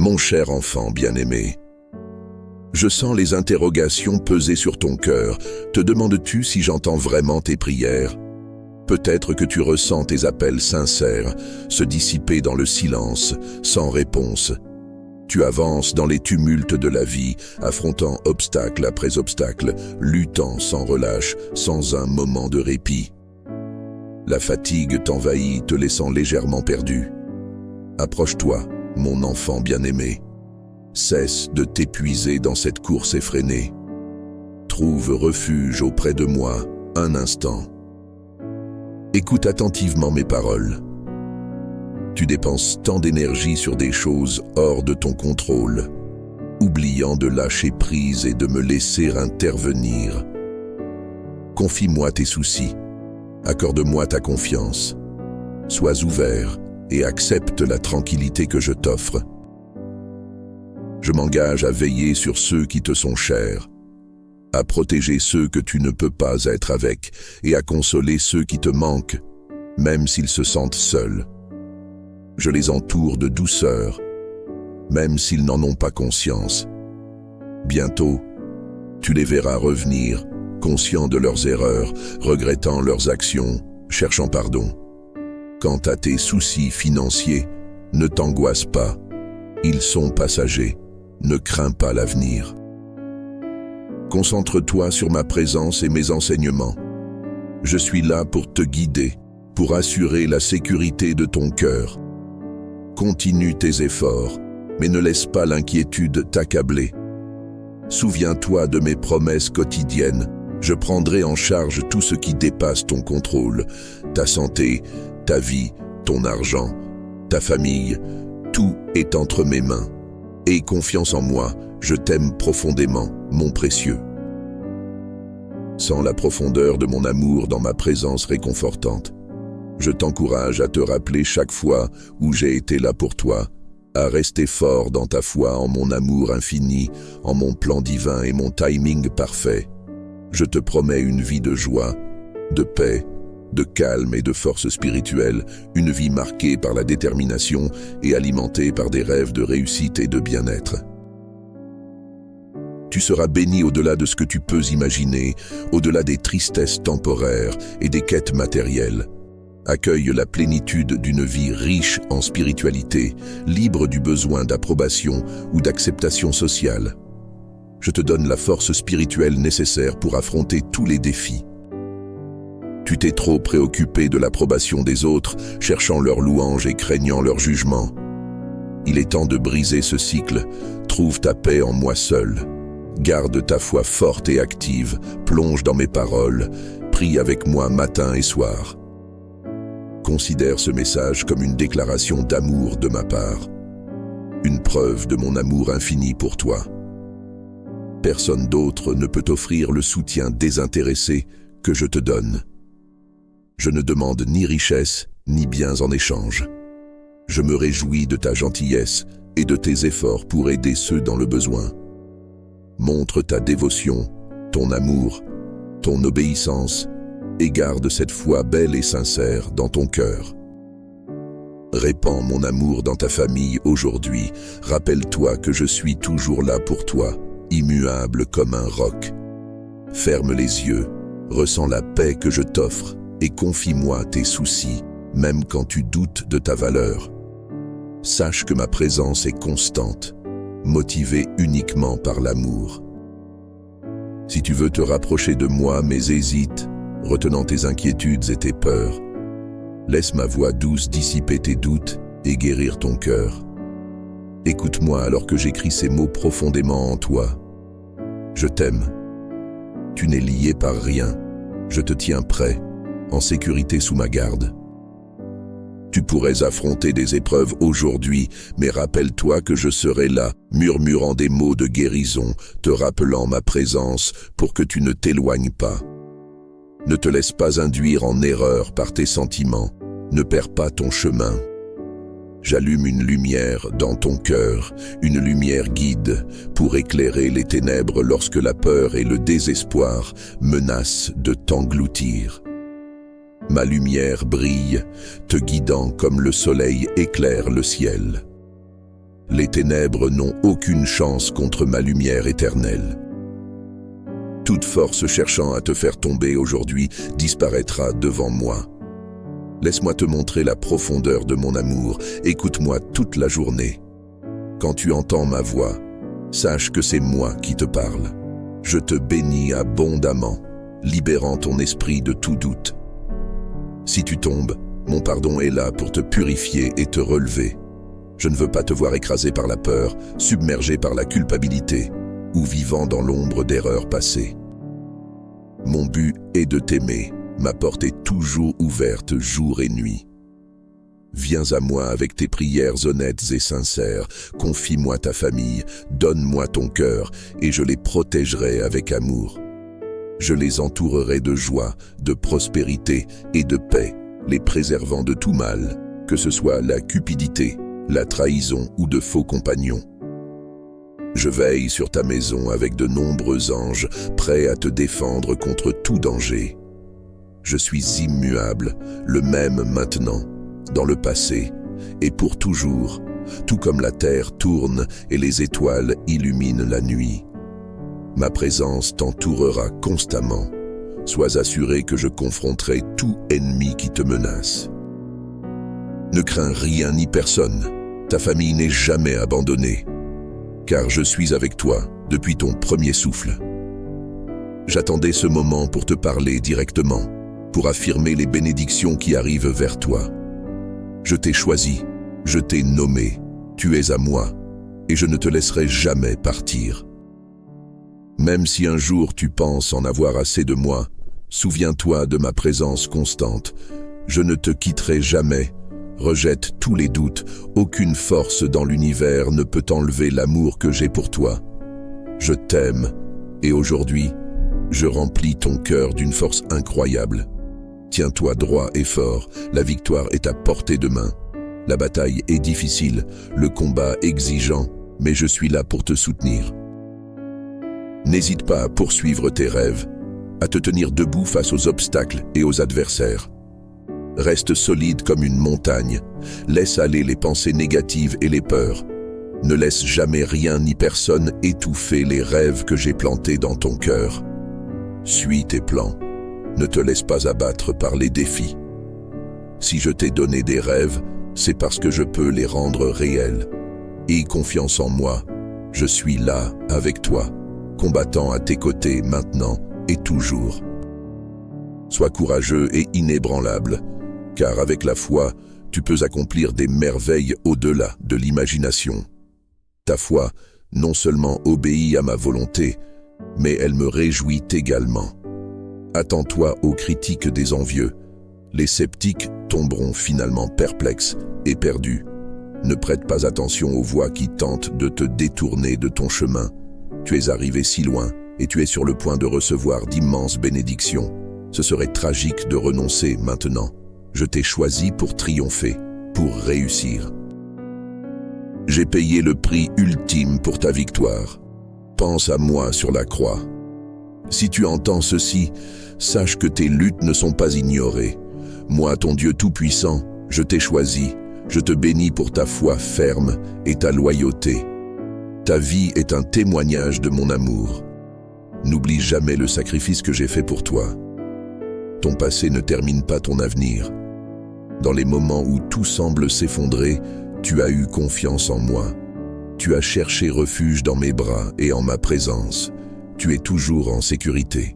Mon cher enfant bien-aimé, je sens les interrogations peser sur ton cœur. Te demandes-tu si j'entends vraiment tes prières? Peut-être que tu ressens tes appels sincères se dissiper dans le silence, sans réponse. Tu avances dans les tumultes de la vie, affrontant obstacle après obstacle, luttant sans relâche, sans un moment de répit. La fatigue t'envahit, te laissant légèrement perdu. Approche-toi, mon enfant bien-aimé. Cesse de t'épuiser dans cette course effrénée. Trouve refuge auprès de moi un instant. Écoute attentivement mes paroles. Tu dépenses tant d'énergie sur des choses hors de ton contrôle, oubliant de lâcher prise et de me laisser intervenir. Confie-moi tes soucis, accorde-moi ta confiance. Sois ouvert et accepte la tranquillité que je t'offre. Je m'engage à veiller sur ceux qui te sont chers, à protéger ceux que tu ne peux pas être avec et à consoler ceux qui te manquent, même s'ils se sentent seuls. Je les entoure de douceur, même s'ils n'en ont pas conscience. Bientôt, tu les verras revenir, conscients de leurs erreurs, regrettant leurs actions, cherchant pardon. Quant à tes soucis financiers, ne t'angoisse pas, ils sont passagers. Ne crains pas l'avenir. Concentre-toi sur ma présence et mes enseignements. Je suis là pour te guider, pour assurer la sécurité de ton cœur. Continue tes efforts, mais ne laisse pas l'inquiétude t'accabler. Souviens-toi de mes promesses quotidiennes. Je prendrai en charge tout ce qui dépasse ton contrôle. Ta santé, ta vie, ton argent, ta famille, tout est entre mes mains. Aie confiance en moi, je t'aime profondément, mon précieux. Sens la profondeur de mon amour dans ma présence réconfortante. Je t'encourage à te rappeler chaque fois où j'ai été là pour toi, à rester fort dans ta foi en mon amour infini, en mon plan divin et mon timing parfait. Je te promets une vie de joie, de paix, de calme et de force spirituelle, une vie marquée par la détermination et alimentée par des rêves de réussite et de bien-être. Tu seras béni au-delà de ce que tu peux imaginer, au-delà des tristesses temporaires et des quêtes matérielles. Accueille la plénitude d'une vie riche en spiritualité, libre du besoin d'approbation ou d'acceptation sociale. Je te donne la force spirituelle nécessaire pour affronter tous les défis. Tu t'es trop préoccupé de l'approbation des autres, cherchant leur louange et craignant leur jugement. Il est temps de briser ce cycle. Trouve ta paix en moi seul. Garde ta foi forte et active, plonge dans mes paroles, prie avec moi matin et soir. Considère ce message comme une déclaration d'amour de ma part, une preuve de mon amour infini pour toi. Personne d'autre ne peut t'offrir le soutien désintéressé que je te donne. Je ne demande ni richesse, ni biens en échange. Je me réjouis de ta gentillesse et de tes efforts pour aider ceux dans le besoin. Montre ta dévotion, ton amour, ton obéissance, et garde cette foi belle et sincère dans ton cœur. Répands mon amour dans ta famille aujourd'hui. Rappelle-toi que je suis toujours là pour toi, immuable comme un roc. Ferme les yeux, ressens la paix que je t'offre et confie-moi tes soucis, même quand tu doutes de ta valeur. Sache que ma présence est constante, motivée uniquement par l'amour. Si tu veux te rapprocher de moi mais hésites, retenant tes inquiétudes et tes peurs, laisse ma voix douce dissiper tes doutes et guérir ton cœur. Écoute-moi alors que j'écris ces mots profondément en toi. Je t'aime. Tu n'es lié par rien. Je te tiens prêt, en sécurité sous ma garde. Tu pourrais affronter des épreuves aujourd'hui, mais rappelle-toi que je serai là, murmurant des mots de guérison, te rappelant ma présence pour que tu ne t'éloignes pas. Ne te laisse pas induire en erreur par tes sentiments, ne perds pas ton chemin. J'allume une lumière dans ton cœur, une lumière guide pour éclairer les ténèbres lorsque la peur et le désespoir menacent de t'engloutir. Ma lumière brille, te guidant comme le soleil éclaire le ciel. Les ténèbres n'ont aucune chance contre ma lumière éternelle. Toute force cherchant à te faire tomber aujourd'hui disparaîtra devant moi. Laisse-moi te montrer la profondeur de mon amour, écoute-moi toute la journée. Quand tu entends ma voix, sache que c'est moi qui te parle. Je te bénis abondamment, libérant ton esprit de tout doute. Si tu tombes, mon pardon est là pour te purifier et te relever. Je ne veux pas te voir écrasé par la peur, submergé par la culpabilité, ou vivant dans l'ombre d'erreurs passées. Mon but est de t'aimer, ma porte est toujours ouverte jour et nuit. Viens à moi avec tes prières honnêtes et sincères, confie-moi ta famille, donne-moi ton cœur, et je les protégerai avec amour. Je les entourerai de joie, de prospérité et de paix, les préservant de tout mal, que ce soit la cupidité, la trahison ou de faux compagnons. Je veille sur ta maison avec de nombreux anges, prêts à te défendre contre tout danger. Je suis immuable, le même maintenant, dans le passé et pour toujours, tout comme la terre tourne et les étoiles illuminent la nuit. Ma présence t'entourera constamment. Sois assuré que je confronterai tout ennemi qui te menace. Ne crains rien ni personne. Ta famille n'est jamais abandonnée, car je suis avec toi depuis ton premier souffle. J'attendais ce moment pour te parler directement, pour affirmer les bénédictions qui arrivent vers toi. Je t'ai choisi, je t'ai nommé, tu es à moi, et je ne te laisserai jamais partir. Même si un jour tu penses en avoir assez de moi, souviens-toi de ma présence constante. Je ne te quitterai jamais. Rejette tous les doutes. Aucune force dans l'univers ne peut enlever l'amour que j'ai pour toi. Je t'aime, et aujourd'hui, je remplis ton cœur d'une force incroyable. Tiens-toi droit et fort, la victoire est à portée de main. La bataille est difficile, le combat exigeant, mais je suis là pour te soutenir. N'hésite pas à poursuivre tes rêves, à te tenir debout face aux obstacles et aux adversaires. Reste solide comme une montagne, laisse aller les pensées négatives et les peurs. Ne laisse jamais rien ni personne étouffer les rêves que j'ai plantés dans ton cœur. Suis tes plans, ne te laisse pas abattre par les défis. Si je t'ai donné des rêves, c'est parce que je peux les rendre réels. Aie confiance en moi, je suis là avec toi, combattant à tes côtés maintenant et toujours. Sois courageux et inébranlable, car avec la foi, tu peux accomplir des merveilles au-delà de l'imagination. Ta foi non seulement obéit à ma volonté, mais elle me réjouit également. Attends-toi aux critiques des envieux. Les sceptiques tomberont finalement perplexes et perdus. Ne prête pas attention aux voix qui tentent de te détourner de ton chemin. Tu es arrivé si loin et tu es sur le point de recevoir d'immenses bénédictions. Ce serait tragique de renoncer maintenant. Je t'ai choisi pour triompher, pour réussir. J'ai payé le prix ultime pour ta victoire. Pense à moi sur la croix. Si tu entends ceci, sache que tes luttes ne sont pas ignorées. Moi, ton Dieu tout-puissant, je t'ai choisi. Je te bénis pour ta foi ferme et ta loyauté. Ta vie est un témoignage de mon amour. N'oublie jamais le sacrifice que j'ai fait pour toi. Ton passé ne termine pas ton avenir. Dans les moments où tout semble s'effondrer, tu as eu confiance en moi. Tu as cherché refuge dans mes bras et en ma présence. Tu es toujours en sécurité.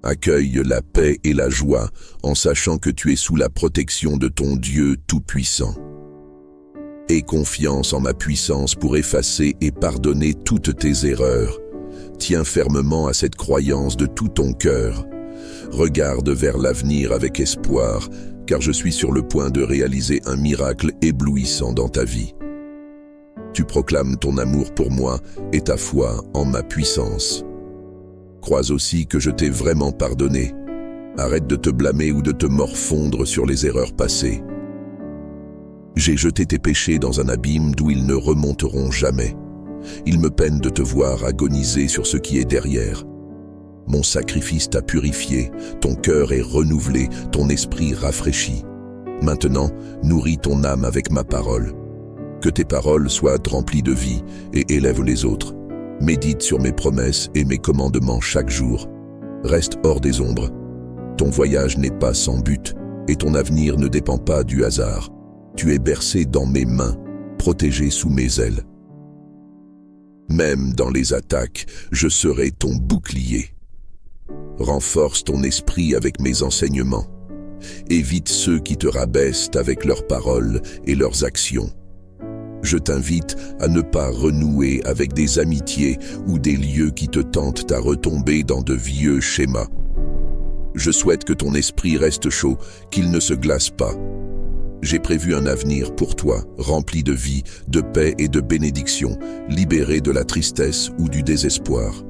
Accueille la paix et la joie en sachant que tu es sous la protection de ton Dieu tout-puissant. Aie confiance en ma puissance pour effacer et pardonner toutes tes erreurs. Tiens fermement à cette croyance de tout ton cœur. Regarde vers l'avenir avec espoir, car je suis sur le point de réaliser un miracle éblouissant dans ta vie. Tu proclames ton amour pour moi et ta foi en ma puissance. Crois aussi que je t'ai vraiment pardonné. Arrête de te blâmer ou de te morfondre sur les erreurs passées. J'ai jeté tes péchés dans un abîme d'où ils ne remonteront jamais. Il me peine de te voir agoniser sur ce qui est derrière. Mon sacrifice t'a purifié, ton cœur est renouvelé, ton esprit rafraîchi. Maintenant, nourris ton âme avec ma parole. Que tes paroles soient remplies de vie et élèvent les autres. Médite sur mes promesses et mes commandements chaque jour. Reste hors des ombres. Ton voyage n'est pas sans but et ton avenir ne dépend pas du hasard. Tu es bercé dans mes mains, protégé sous mes ailes. Même dans les attaques, je serai ton bouclier. Renforce ton esprit avec mes enseignements. Évite ceux qui te rabaissent avec leurs paroles et leurs actions. Je t'invite à ne pas renouer avec des amitiés ou des lieux qui te tentent à retomber dans de vieux schémas. Je souhaite que ton esprit reste chaud, qu'il ne se glace pas. J'ai prévu un avenir pour toi, rempli de vie, de paix et de bénédiction, libéré de la tristesse ou du désespoir.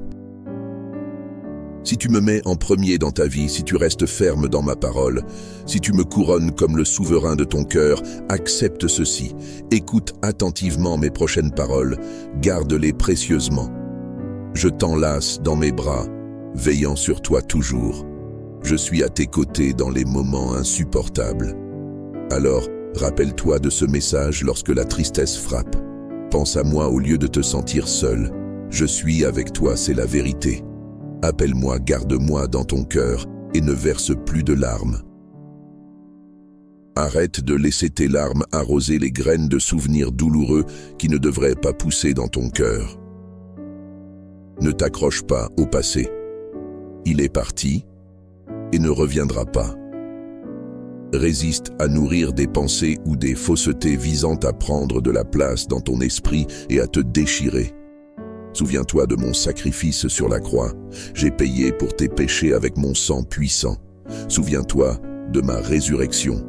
Si tu me mets en premier dans ta vie, si tu restes ferme dans ma parole, si tu me couronnes comme le souverain de ton cœur, accepte ceci, écoute attentivement mes prochaines paroles, garde-les précieusement. Je t'enlace dans mes bras, veillant sur toi toujours. Je suis à tes côtés dans les moments insupportables. Alors, rappelle-toi de ce message lorsque la tristesse frappe. Pense à moi au lieu de te sentir seul. Je suis avec toi, c'est la vérité. Appelle-moi, garde-moi dans ton cœur et ne verse plus de larmes. Arrête de laisser tes larmes arroser les graines de souvenirs douloureux qui ne devraient pas pousser dans ton cœur. Ne t'accroche pas au passé. Il est parti et ne reviendra pas. Résiste à nourrir des pensées ou des faussetés visant à prendre de la place dans ton esprit et à te déchirer. Souviens-toi de mon sacrifice sur la croix. J'ai payé pour tes péchés avec mon sang puissant. Souviens-toi de ma résurrection.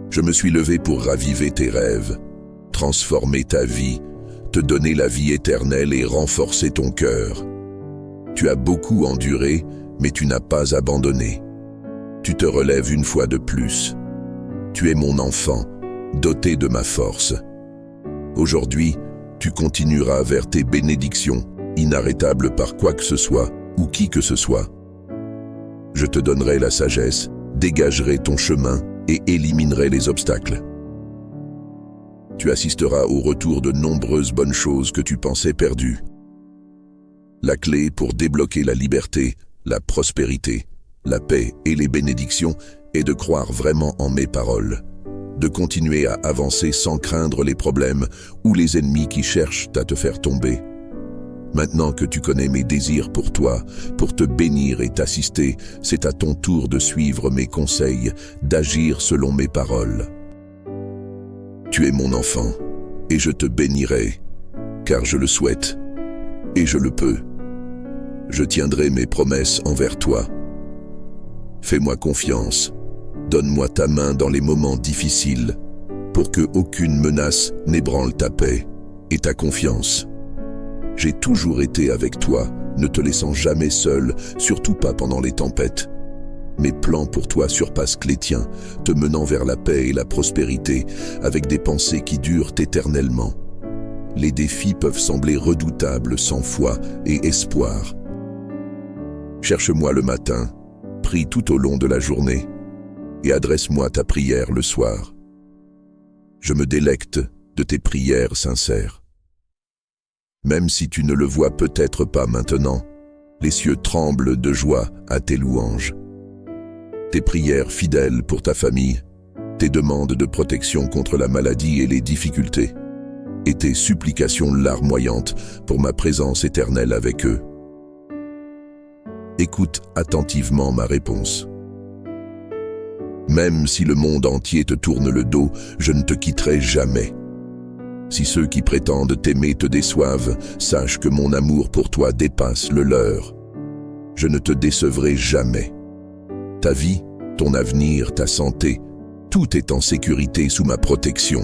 Je me suis levé pour raviver tes rêves, transformer ta vie, te donner la vie éternelle et renforcer ton cœur. Tu as beaucoup enduré, mais tu n'as pas abandonné. Tu te relèves une fois de plus. Tu es mon enfant, doté de ma force. Aujourd'hui, tu continueras vers tes bénédictions, inarrêtables par quoi que ce soit ou qui que ce soit. Je te donnerai la sagesse, dégagerai ton chemin et éliminerai les obstacles. Tu assisteras au retour de nombreuses bonnes choses que tu pensais perdues. La clé pour débloquer la liberté, la prospérité, la paix et les bénédictions est de croire vraiment en mes paroles, de continuer à avancer sans craindre les problèmes ou les ennemis qui cherchent à te faire tomber. Maintenant que tu connais mes désirs pour toi, pour te bénir et t'assister, c'est à ton tour de suivre mes conseils, d'agir selon mes paroles. Tu es mon enfant, et je te bénirai, car je le souhaite, et je le peux. Je tiendrai mes promesses envers toi. Fais-moi confiance, donne-moi ta main dans les moments difficiles, pour que aucune menace n'ébranle ta paix et ta confiance. J'ai toujours été avec toi, ne te laissant jamais seul, surtout pas pendant les tempêtes. Mes plans pour toi surpassent les tiens, te menant vers la paix et la prospérité, avec des pensées qui durent éternellement. Les défis peuvent sembler redoutables sans foi et espoir. Cherche-moi le matin, prie tout au long de la journée, et adresse-moi ta prière le soir. Je me délecte de tes prières sincères. Même si tu ne le vois peut-être pas maintenant, les cieux tremblent de joie à tes louanges. Tes prières fidèles pour ta famille, tes demandes de protection contre la maladie et les difficultés, et tes supplications larmoyantes pour ma présence éternelle avec eux. Écoute attentivement ma réponse. Même si le monde entier te tourne le dos, je ne te quitterai jamais. Si ceux qui prétendent t'aimer te déçoivent, sache que mon amour pour toi dépasse le leur. Je ne te décevrai jamais. Ta vie, ton avenir, ta santé, tout est en sécurité sous ma protection.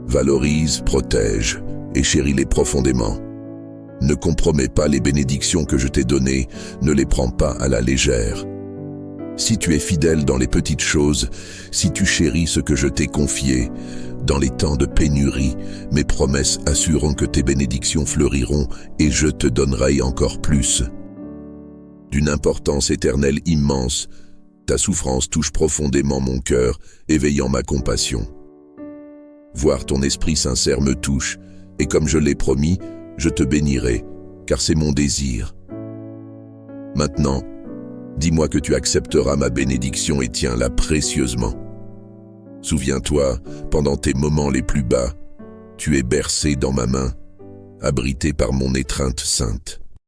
Valorise, protège et chéris-les profondément. Ne compromets pas les bénédictions que je t'ai données, ne les prends pas à la légère. Si tu es fidèle dans les petites choses, si tu chéris ce que je t'ai confié, dans les temps de pénurie, mes promesses assureront que tes bénédictions fleuriront et je te donnerai encore plus. D'une importance éternelle immense, ta souffrance touche profondément mon cœur, éveillant ma compassion. Voir ton esprit sincère me touche, et comme je l'ai promis, je te bénirai, car c'est mon désir. Maintenant, dis-moi que tu accepteras ma bénédiction et tiens-la précieusement. Souviens-toi, pendant tes moments les plus bas, tu es bercé dans ma main, abrité par mon étreinte sainte.